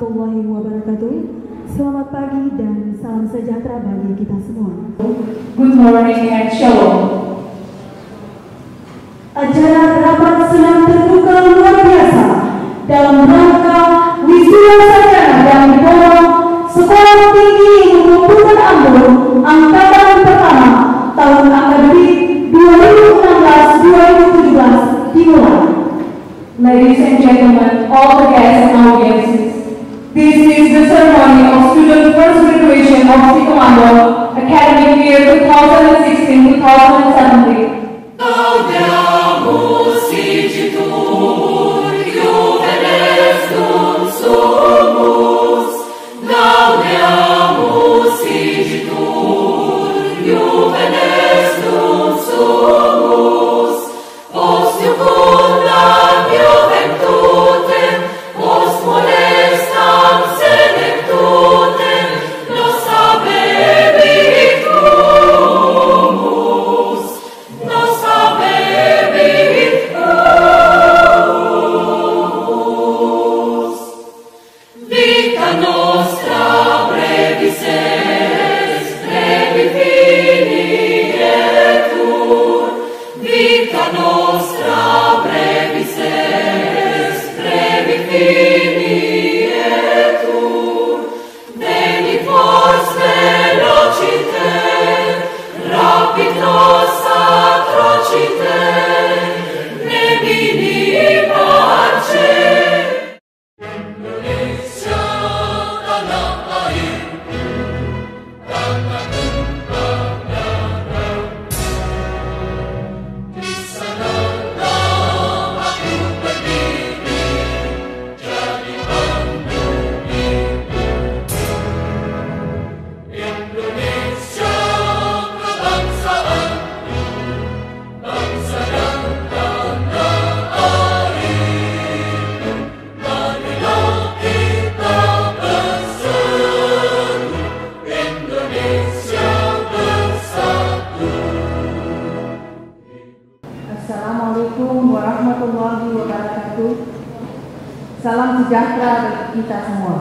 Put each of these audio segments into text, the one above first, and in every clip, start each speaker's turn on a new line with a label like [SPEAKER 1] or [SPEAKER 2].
[SPEAKER 1] warahmatullahi wabarakatuh. Selamat pagi dan salam sejahtera bagi kita semua.
[SPEAKER 2] Good morning and shalom.
[SPEAKER 1] Acara rapat senam terbuka luar biasa dalam rangka wisuda sarjana dan diploma Sekolah Tinggi Ilmu Komputer Ambon Angkatan Pertama tahun akademik 2016-2017 dimulai.
[SPEAKER 2] Ladies and gentlemen, all the guests and audiences, this is the ceremony of student first graduation of Stikom Ambon academic year 2016-2017. Assalamualaikum warahmatullahi wabarakatuh. Salam sejahtera bagi kita semua.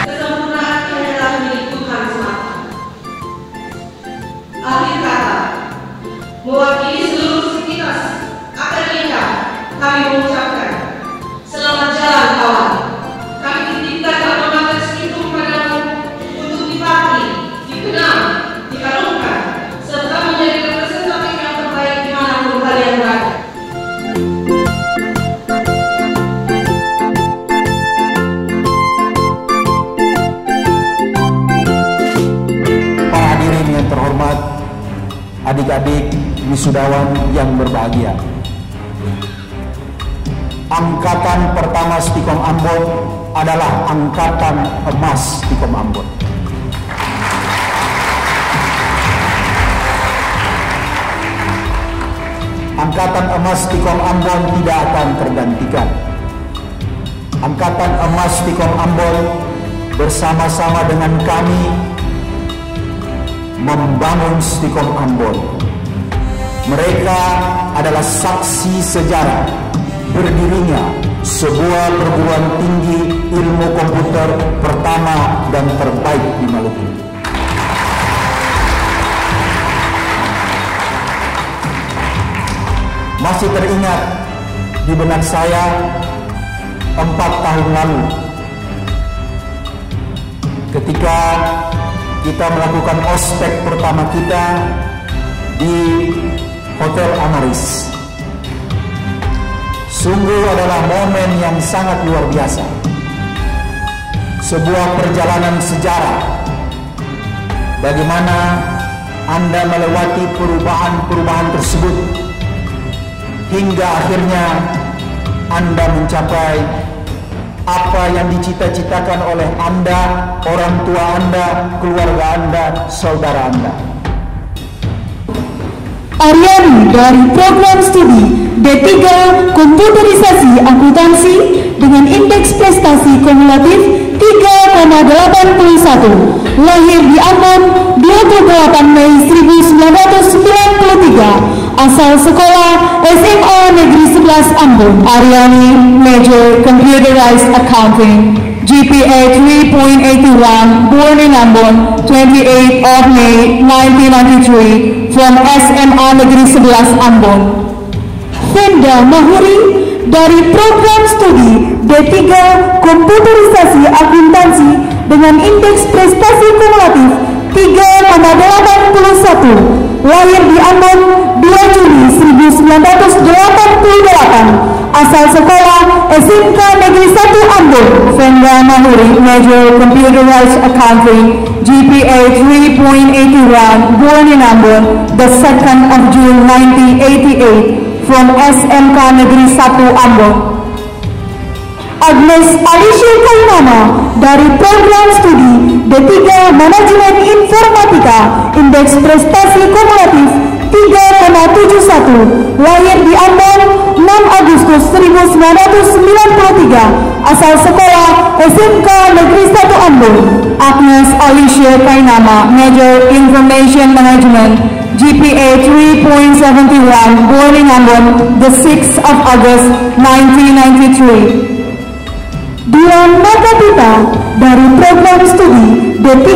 [SPEAKER 3] Kesempurnaan adalah milik Tuhan semata. Akhir kata, mewakili seluruh sivitas akademika, kami mengucapkan selamat jalan kawan. Kami titipkan hormat segitu padamu untuk dipatuhi, dikenal, diharumkan, serta menjadi representatif yang terbaik dimanapun kalian berada.
[SPEAKER 4] Para hadirin yang terhormat, adik-adik wisudawan yang berbahagia. Angkatan pertama Stikom Ambon adalah angkatan emas Stikom Ambon. Angkatan emas Stikom Ambon tidak akan tergantikan. Angkatan emas Stikom Ambon bersama-sama dengan kami membangun Stikom Ambon. Mereka adalah saksi sejarah berdirinya sebuah perguruan tinggi ilmu komputer pertama dan terbaik di Maluku. Masih teringat di benak saya 4 tahun lalu ketika kita melakukan ospek pertama kita di Hotel Amaris. Sungguh adalah momen yang sangat luar biasa. Sebuah perjalanan sejarah. Bagaimana Anda melewati perubahan-perubahan tersebut hingga akhirnya Anda mencapai apa yang dicita-citakan oleh Anda, orang tua Anda, keluarga Anda, saudara Anda.
[SPEAKER 1] Aryani dari program studi D3 Komputerisasi Akuntansi dengan indeks prestasi kumulatif 3,81, lahir di Ambon 28 Mei 1993, asal sekolah SMA Negeri 11 Ambon. Aryani, Major Computerized Accounting, GPA 3.81, born in Ambon, 28 of May 1993, from SMA Negeri 11 Ambon. Fenda Mahuri dari program studi D3 Komputerisasi Akuntansi dengan indeks prestasi kumulatif 3,81, lahir di Ambon 2 Juli 1988, asal sekolah SMK Negeri 1 Ambon. Fenda Mahuri, Major Computerized Accounting, GPA 3.81, born in Ambon, the 2nd of June 1988, from SMK Negeri 1 Ambon. Agnes Alicia Kainama dari program studi D3 Manajemen Informatika, indeks prestasi kumulatif 3,71, lahir di Ambon 6 Agustus 1993, asal sekolah SMK Negeri 1 Ambon. Agnes Alicia Kainama, Major Information Management, GPA 3.71, born in Ambon, the 6th of August 1993. Dian Nakapita dari program studi D3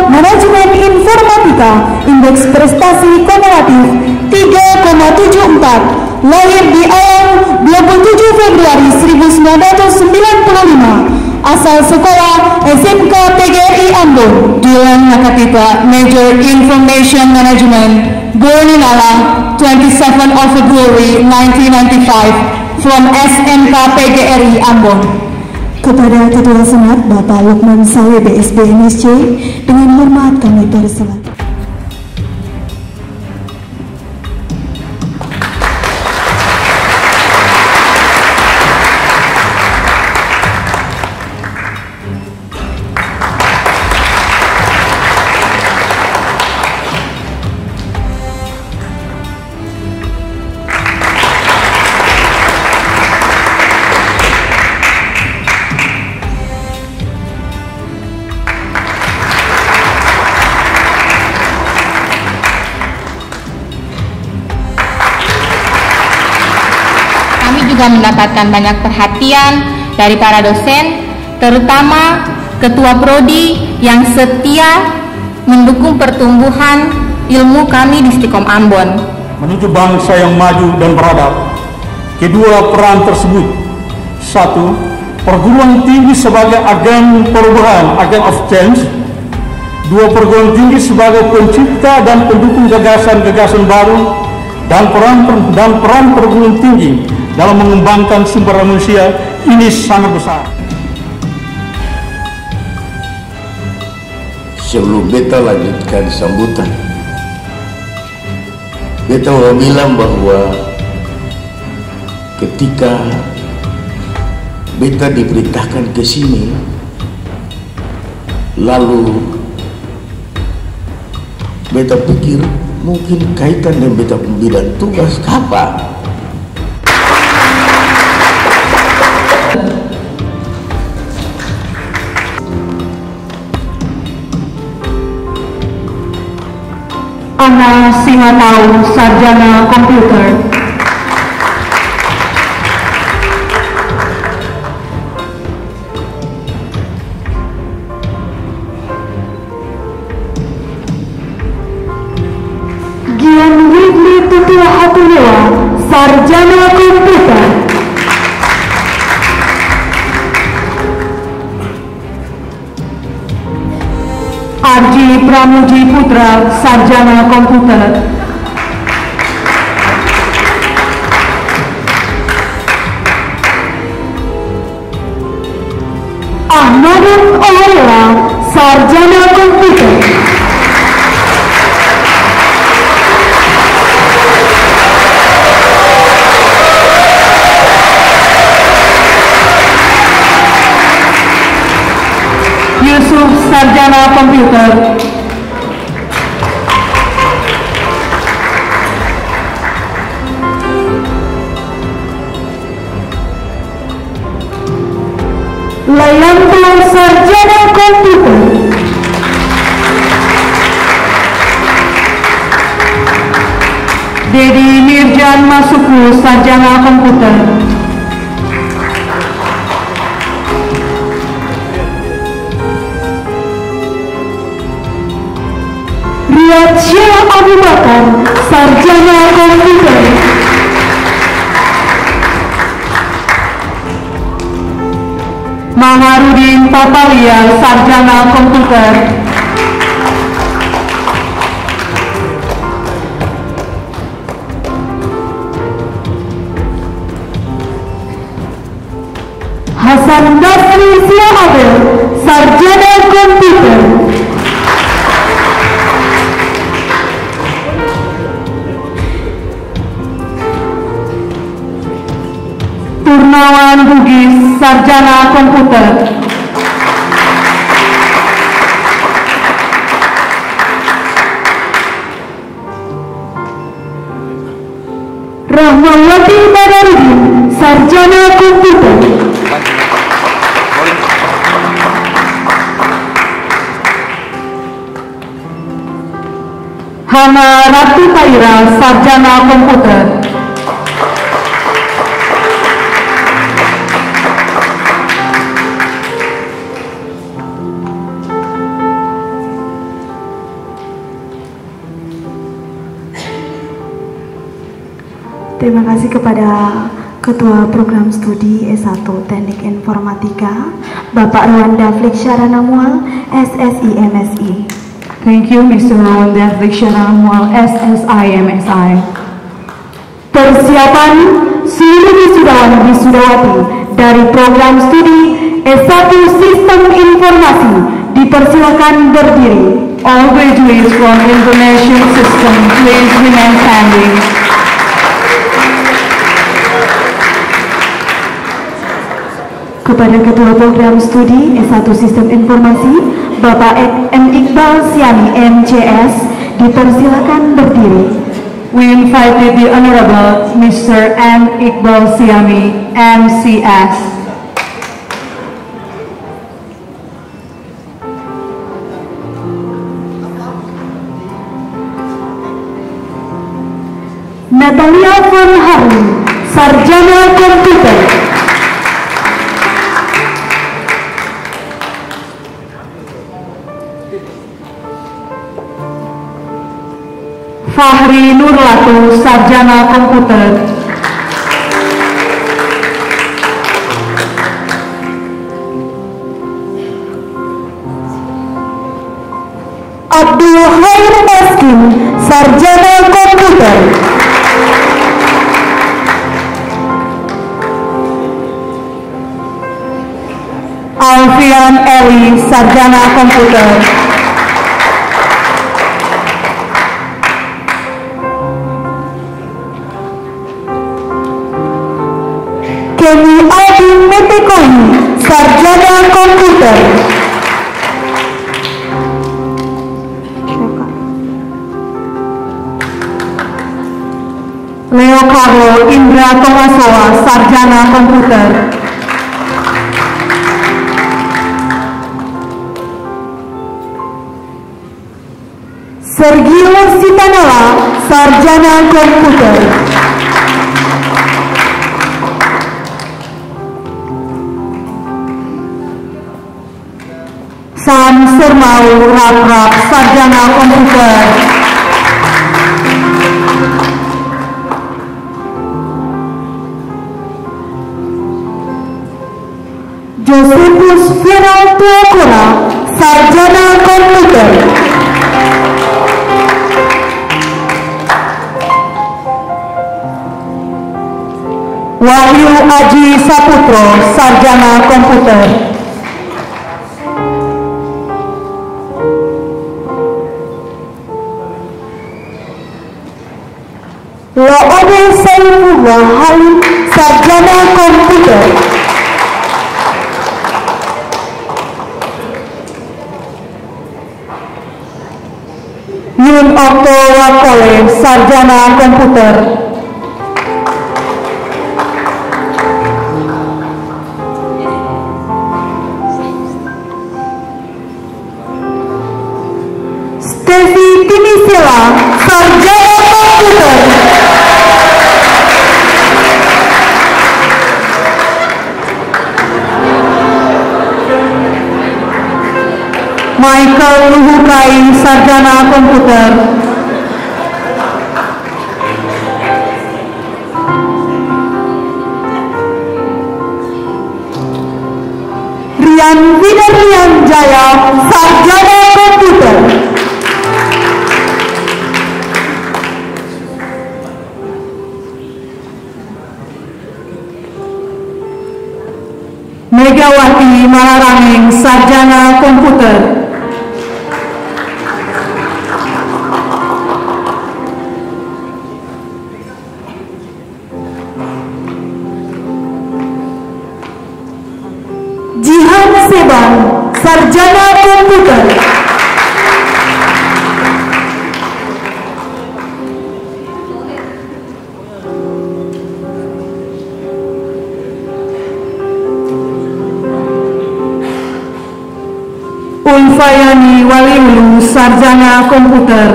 [SPEAKER 1] Manajemen Informatika, indeks prestasi kumulatif 3,74, lahir di Alang 27 Februari 1995, asal sekolah SMK PGRI Ambon. Dian Nakapita, Major Information Management, born in Alang 27 of February 1995, from SMK PGRI Ambon. Kepada Ketua Senat Bapak Lukman Saleh BSB MSc, dengan hormat kami persilakan.
[SPEAKER 5] Juga mendapatkan banyak perhatian dari para dosen, terutama Ketua Prodi yang setia mendukung pertumbuhan ilmu kami di Stikom Ambon.
[SPEAKER 4] Menuju bangsa yang maju dan beradab, kedua peran tersebut: satu, perguruan tinggi sebagai agen perubahan, agent of change; dua, perguruan tinggi sebagai pencipta dan pendukung gagasan-gagasan baru, dan peran perguruan tinggi dalam mengembangkan sumber manusia ini sangat besar.
[SPEAKER 6] Sebelum beta lanjutkan sambutan, beta mau bilang bahwa ketika beta diperintahkan ke sini, lalu beta pikir mungkin kaitan dengan beta bidang tugas apa.
[SPEAKER 2] Ana Singatau, sarjana komputer. Gian Widli Tutua Hatulewa, sarjana komputer. Arji Pramuji Putra, sarjana komputer. Ahmadun Ohala, sarjana komputer. Yusuf, sarjana komputer.
[SPEAKER 1] Sarjana Komputer.
[SPEAKER 2] Dedi Mirjan Masuku, Sarjana Komputer.
[SPEAKER 1] Riyadsyah Abu Bakar, Sarjana Komputer.
[SPEAKER 2] Maharudin Papalia, Sarjana Komputer.
[SPEAKER 1] Hasan Basri Siahabel, Sarjana Komputer.
[SPEAKER 2] Turnawan Bugis, Sarjana Komputer.
[SPEAKER 1] Rahmawati Badarudin, Sarjana Komputer.
[SPEAKER 2] Hana Ratu Kaira, Sarjana Komputer.
[SPEAKER 1] Terima kasih kepada Ketua Program Studi S1 Teknik Informatika, Bapak Rwanda Fliksharana Mual, SSI MSI.
[SPEAKER 2] Thank you, Mr. Rwanda Fliksharana Mual, SSI MSI.
[SPEAKER 1] Persiapan seluruh wisudawan wisudawati dari Program Studi S1 Sistem Informasi dipersilakan berdiri.
[SPEAKER 2] All graduates from Information System, please remain standing.
[SPEAKER 1] Kepada Ketua Program Studi S1 Sistem Informasi, Bapak M. Iqbal Siami, MCS, dipersilakan berdiri.
[SPEAKER 2] We invited the Honorable Mr. M. Iqbal Siami, MCS.
[SPEAKER 1] Natalia Van Harlin, Sarjana Komputer.
[SPEAKER 2] Fahri Nurlatu, Sarjana Komputer.
[SPEAKER 1] Abdul Khair Baskin, Sarjana Komputer.
[SPEAKER 2] Alfian Eli, Sarjana Komputer.
[SPEAKER 1] Kenny Adi Metekoi, Sarjana Komputer.
[SPEAKER 2] Leo Carlo Indra Tomasoa, Sarjana Komputer.
[SPEAKER 1] Sergio Sitanala, Sarjana Komputer.
[SPEAKER 2] Sam Surmau Rap, Sarjana Komputer.
[SPEAKER 1] Josephus Viral Tuakura, Sarjana Komputer.
[SPEAKER 2] Wahyu Aji Saputro, Sarjana Komputer.
[SPEAKER 1] Laode Saifullah Halim, Sarjana Komputer.
[SPEAKER 2] Yun Okto Wakole, Sarjana Komputer.
[SPEAKER 1] Devi Tinisela, sarjana komputer. Michael Luhukai, sarjana komputer. Rian Widarlian Jaya, sarjana komputer. Megawati Malarangeng, sarjana komputer. Jihan Seban, sarjana komputer. Ulfayani Waliulu, sarjana komputer.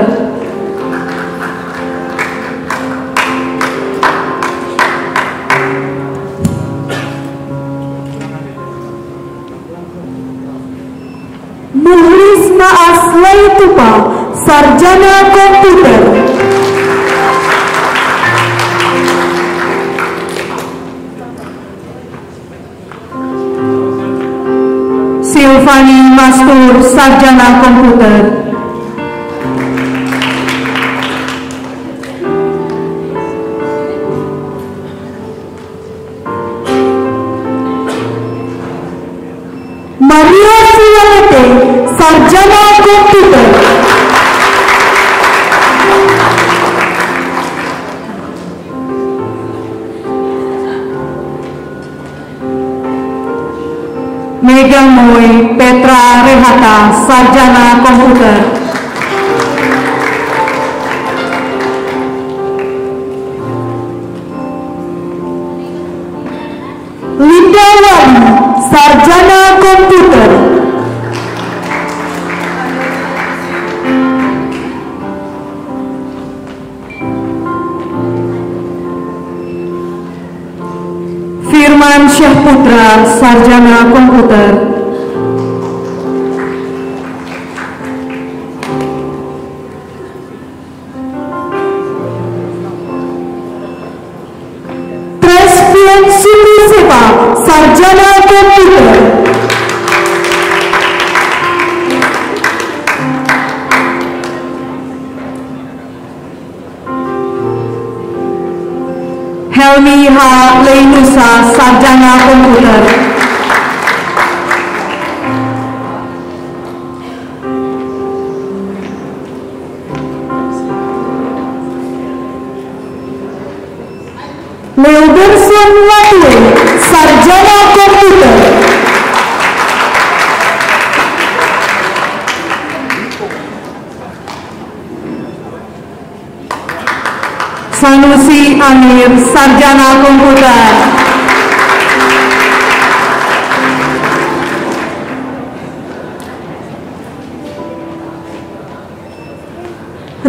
[SPEAKER 1] Muhlisna Aslaitupa, sarjana komputer. Silvani Mastur, sarjana komputer. Maria Sialete, sarjana komputer. Mega Moy Petra Rehata, sarjana komputer. Linda Wali, sarjana komputer. Firman Syah Putra, sarjana komputer. Tresvian Suliseva, sarjana komputer. Helmi H. Leinusa, sarjana komputer. Leoderson Latwe, sarjana komputer. Sanusi Amir, sarjana komputer.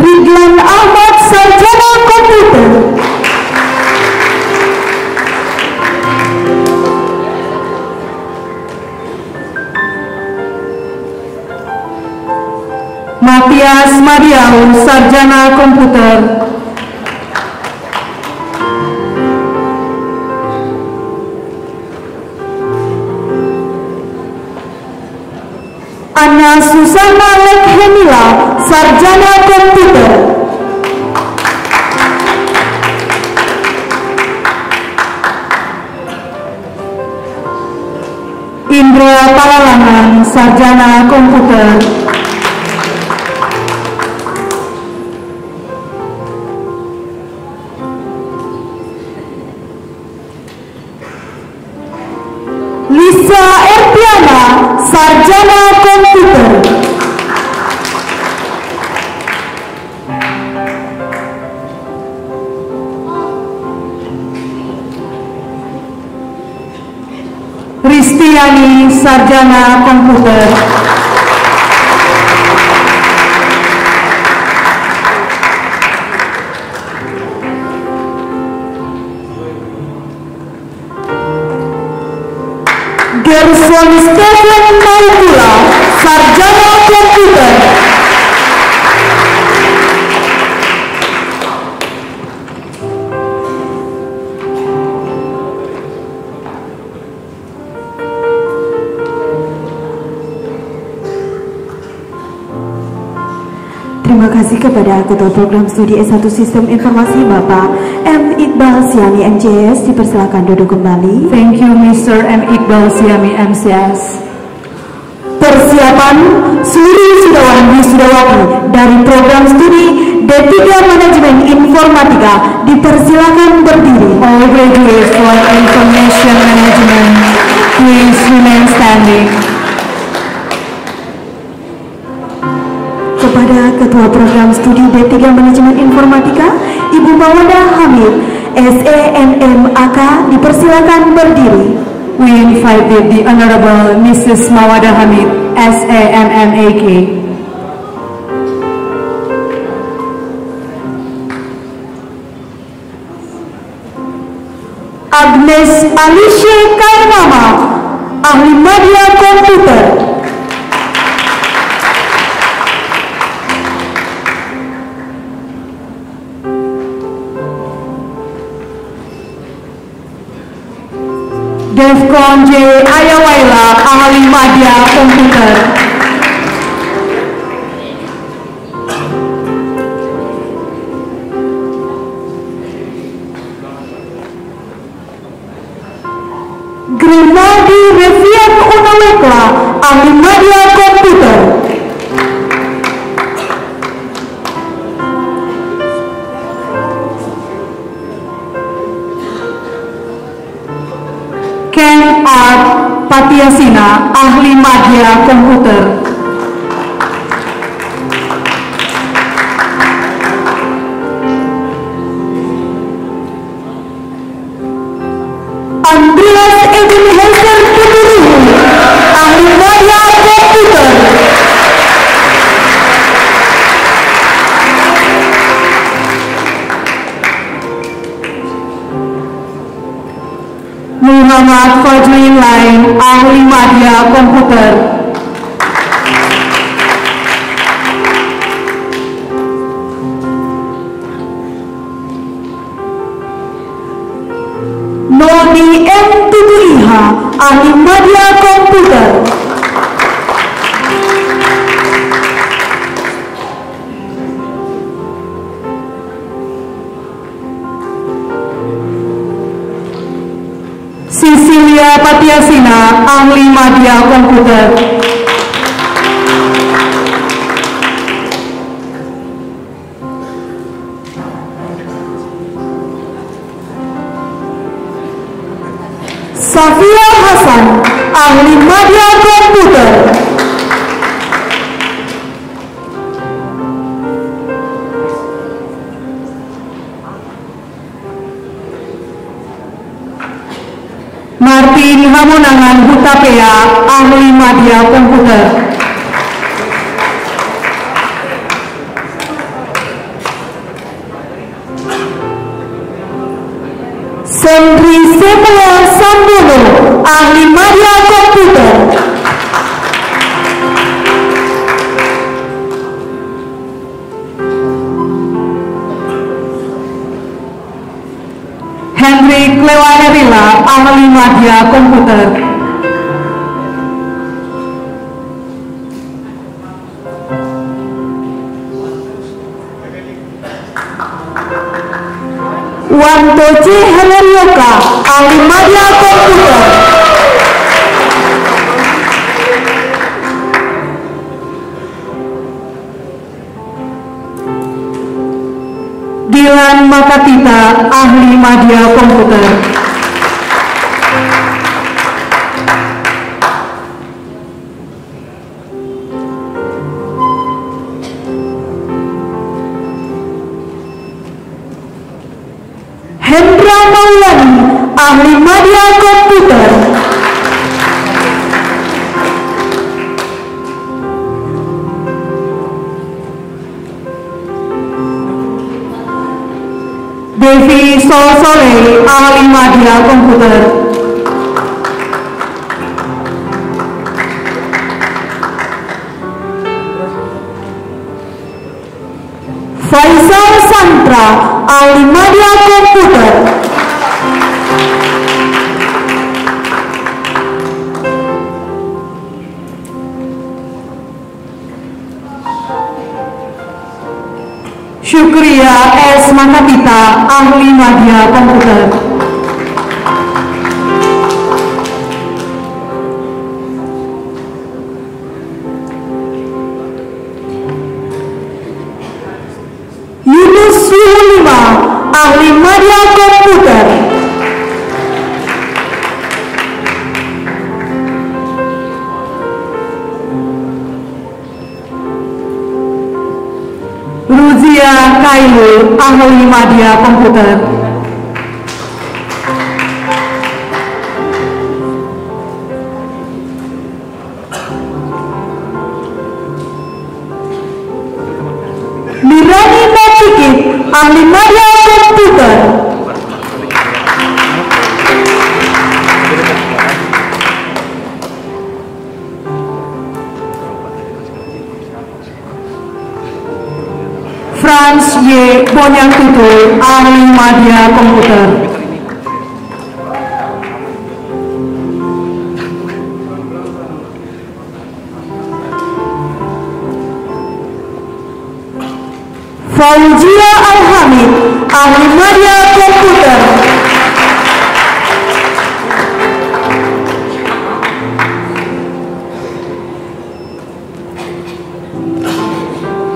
[SPEAKER 1] Ridwan Ahmad, sarjana komputer. Matias Mariaun, sarjana komputer. Anna Susana Lekhemila, sarjana komputer. Indra Palalangan, sarjana komputer. Lisa Ertiana, sarjana komputer. Ristiani, sarjana komputer. Gerson Stephen Maupula, Sarjana Komputer.
[SPEAKER 7] Terima kasih kepada Ketua Program Studi S1 Sistem Informasi Bapak M. Iqbal Siami MCS, dipersilakan duduk kembali.
[SPEAKER 2] Thank you, Mr. M. Iqbal Siami MCS.
[SPEAKER 1] Persiapan seluruh wisudawan wisudawati dari Program Studi D3 Manajemen Informatika dipersilakan berdiri.
[SPEAKER 2] All graduates for Information Management, please remain standing.
[SPEAKER 7] Kepada Ketua Program Studi D3 Manajemen Informatika, Ibu Mawada Hamid, SEMMAK, dipersilakan berdiri.
[SPEAKER 2] We invited the Honorable Mrs. Mawada Hamid, SEMMAK.
[SPEAKER 1] Agnes Alicia Kainama, Ahli Media Komputer.
[SPEAKER 2] Devkon J. Ayawaila, Ahli Media Komputer.
[SPEAKER 1] Grimadi Revian Unawekla, Ahli Media Komputer.
[SPEAKER 2] Ken Art Patiasina, Ahli Media Komputer.
[SPEAKER 1] Andreas Edwin Hester Puturuhu, Ahli Media Komputer.
[SPEAKER 2] Muhammad Fajrin Lain, Ahli Media Komputer.
[SPEAKER 1] Nodi M. Tutuliha, Ahli Media Komputer.
[SPEAKER 2] Cecilia Patiasina, Ahli Media Komputer.
[SPEAKER 1] Safia Hasan, Ahli Media Komputer.
[SPEAKER 2] Martin Hamonangan Hutapea, Ahli Media Komputer.
[SPEAKER 1] Sendri Semua Sambono, Ahli Media Komputer.
[SPEAKER 2] Hendrik Lewanerila, Ahli Media Komputer.
[SPEAKER 1] Wantoji Helerioka, Ahli Media Komputer.
[SPEAKER 2] Dilan Makatita, Ahli Media Komputer.
[SPEAKER 1] Hendra Maulani, Ahli Media Komputer.
[SPEAKER 2] Devi Solsole, Ahli Media Komputer.
[SPEAKER 7] Faisal Santra, ahli media komputer. Syukria S. Makapita, ahli media komputer. Yunus Sulima, ahli media komputer. Ruzia Kailu, ahli media komputer. Mirani Nafikit, ahli media komputer. Franz Y. Bonyang Tutul, ahli media komputer. Fauzia Al-Hamid, ahli media komputer.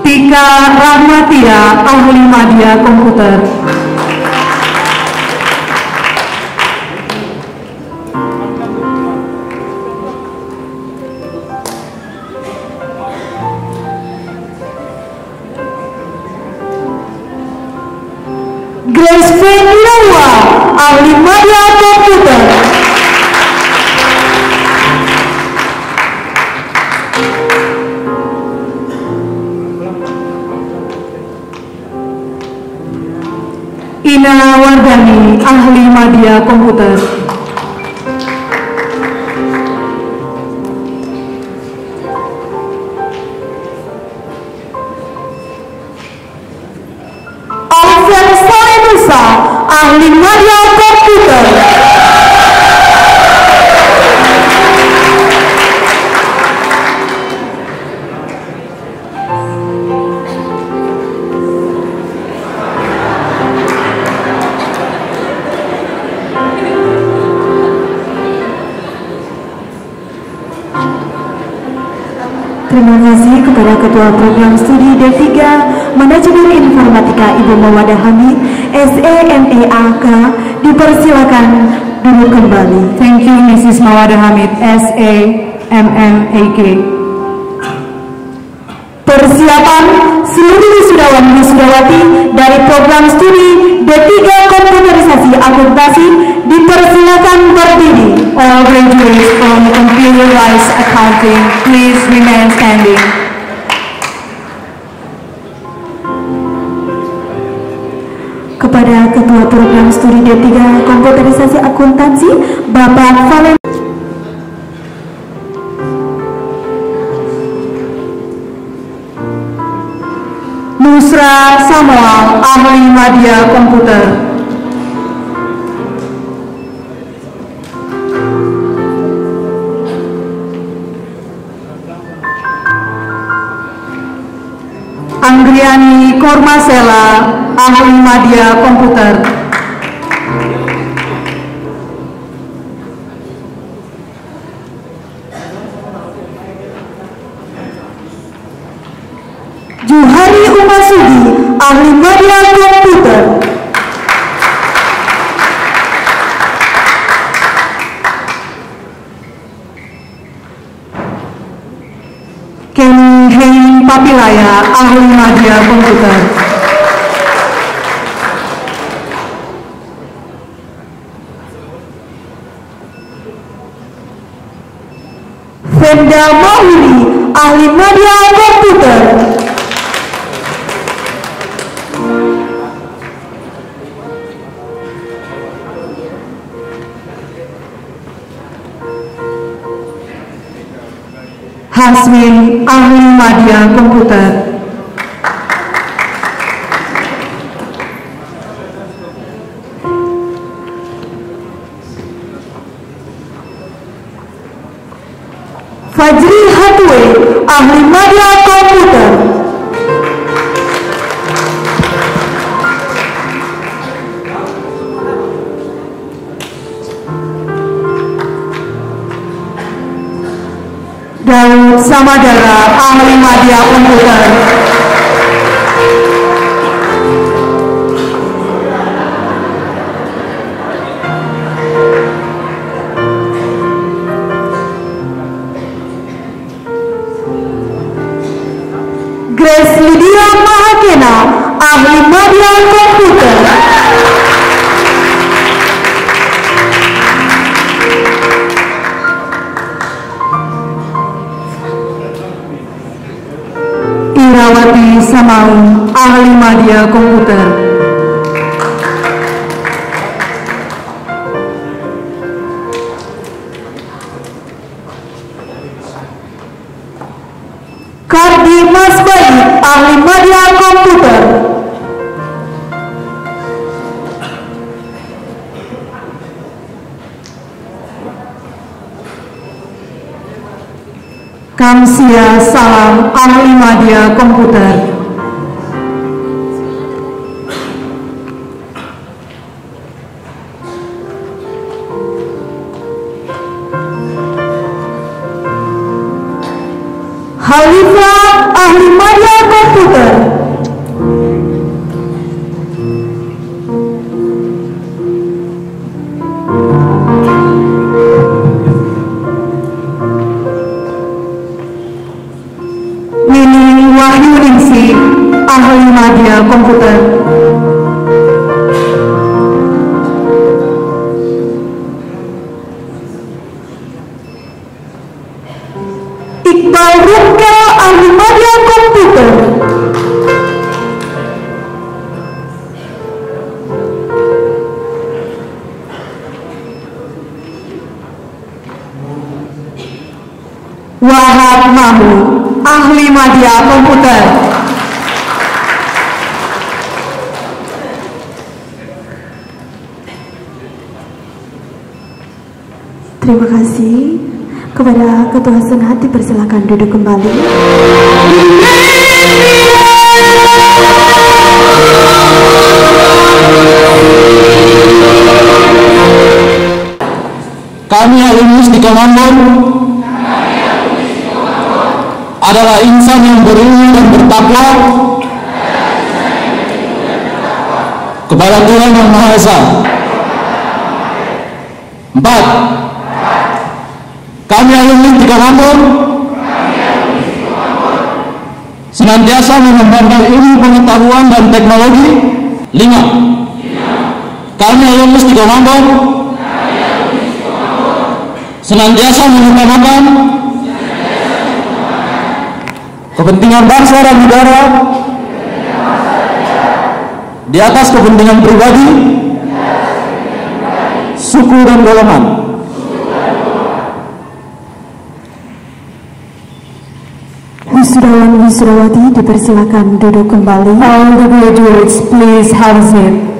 [SPEAKER 7] Tika Rahmatia, ahli media komputer. Grace Fenirawa, ahli media komputer. Ina Wardani, ahli media komputer. Alfian Solenusa, ahli media komputer. Terima kasih kepada Ketua Program Studi D3 Manajemen Informatika Ibu Mawadah Hamid, SEMEAK, dipersilakan duduk kembali.
[SPEAKER 2] Thank you, Mrs. Mawadah Hamid, SEMMAK.
[SPEAKER 7] Persiapan seluruh wisudawan-wisudawati dari program studi D3 Komputerisasi Akuntansi dipersilakan berdiri.
[SPEAKER 2] All graduates from Computerized Accounting, please remain standing.
[SPEAKER 7] Kepada Ketua Program Studi D3 Komputerisasi Akuntansi, Bapak Valen
[SPEAKER 2] Nusra Samuel, ahli media komputer. Anggriani Kormasela, ahli media komputer.
[SPEAKER 7] Juhari Umasudi, ahli media komputer.
[SPEAKER 2] Kenny Hein Papilaya, ahli media komputer.
[SPEAKER 7] Fenda Mahuri, ahli media komputer.
[SPEAKER 2] Hasmin, ahli media komputer.
[SPEAKER 7] Fajri Hatwe, ahli media komputer. Daud Samadara, ahli media komputer. Grace Lydia Mahakena, ahli media komputer. Irawati Samaung, ahli media komputer. Kardi Mas Bayi, ahli media komputer. Kamsia Salam, ahli media komputer. Halifa, ahli media komputer. Nini Wahyu Ningsi, ahli media komputer. Iqbal Rungkel, ahli media komputer. Wahab Mahmud, ahli media komputer. Terima kasih. Kepada Ketua Senat dipersilakan duduk kembali.
[SPEAKER 4] Kami alumni di Ambon adalah insan yang berilmu dan bertakwa kepada Tuhan Yang Maha Esa. 4. Kami alumni di Ambon senantiasa mengembangkan ilmu pengetahuan dan teknologi. 5. Kami alumni di Ambon senantiasa mengutamakan kepentingan bangsa dan negara di atas kepentingan pribadi, suku dan golongan.
[SPEAKER 7] Wisudawan Wisudawati dipersilakan duduk kembali. All the graduates please have a seat.